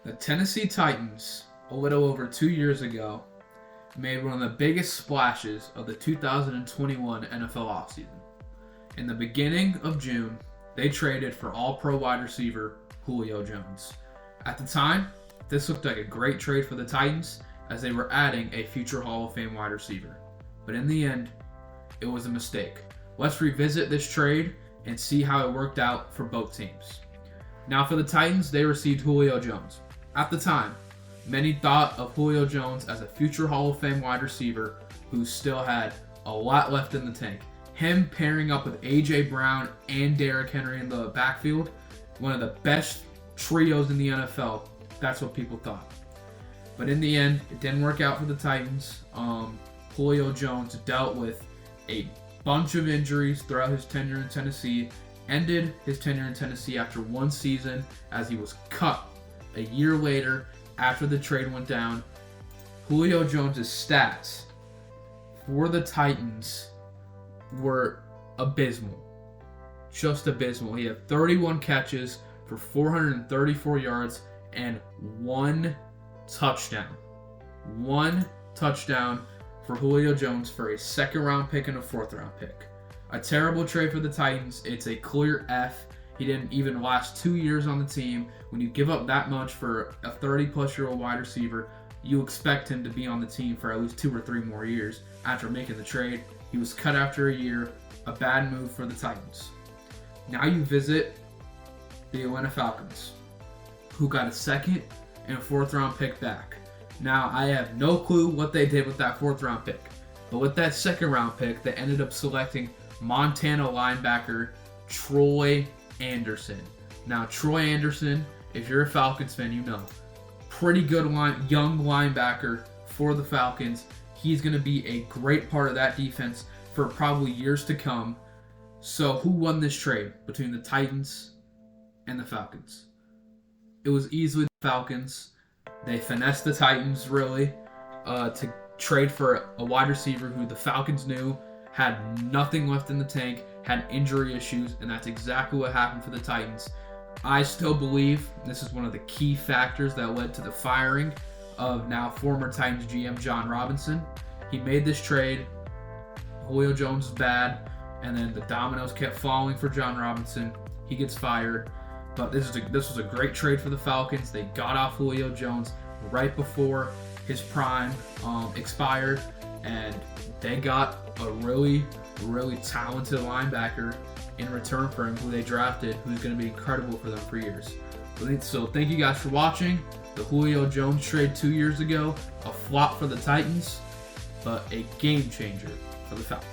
The Tennessee Titans, a little over 2 years ago, made one of the biggest splashes of the 2021 NFL offseason. In the beginning of June, they traded for All-Pro wide receiver Julio Jones. At the time, this looked like a great trade for the Titans as they were adding a future Hall of Fame wide receiver. But in the end, it was a mistake. Let's revisit this trade and see how it worked out for both teams. Now for the Titans, they received Julio Jones. At the time, many thought of Julio Jones as a future Hall of Fame wide receiver who still had a lot left in the tank. Him pairing up with A.J. Brown and Derrick Henry in the backfield, one of the best trios in the NFL. That's what people thought. But in the end, it didn't work out for the Titans. Julio Jones dealt with a bunch of injuries throughout his tenure in Tennessee, ended his tenure in Tennessee after one season as he was cut a year later after the trade went down. Julio Jones' stats for the Titans were abysmal. Just abysmal. He had 31 catches for 434 yards and one touchdown. One touchdown for Julio Jones for a second-round pick and a fourth-round pick. A terrible trade for the Titans. It's a clear F. He didn't even last 2 years on the team. When you give up that much for a 30-plus-year-old wide receiver, you expect him to be on the team for at least 2 or 3 more years after making the trade. He was cut after a year. A bad move for the Titans. Now you visit the Atlanta Falcons, who got a second and a fourth-round pick back. Now, I have no clue what they did with that fourth-round pick. But with that second-round pick, they ended up selecting Montana linebacker Troy Anderson. Now, Troy Anderson, if you're a Falcons fan, you know. Pretty good young linebacker for the Falcons. He's going to be a great part of that defense for probably years to come. So, who won this trade between the Titans and the Falcons? It was easily the Falcons. They finessed the Titans, really, to trade for a wide receiver who the Falcons knew had nothing left in the tank, had injury issues, and that's exactly what happened for the Titans. I still believe this is one of the key factors that led to the firing of now former Titans GM John Robinson. He made this trade. Julio Jones is bad, and then the dominoes kept falling for John Robinson. He gets fired. But this was a great trade for the Falcons. They got off Julio Jones right before his prime expired, and they got a really, really talented linebacker in return for him who they drafted, who's going to be incredible for them for years. So thank you guys for watching. The Julio Jones trade 2 years ago, a flop for the Titans, but a game changer for the Falcons.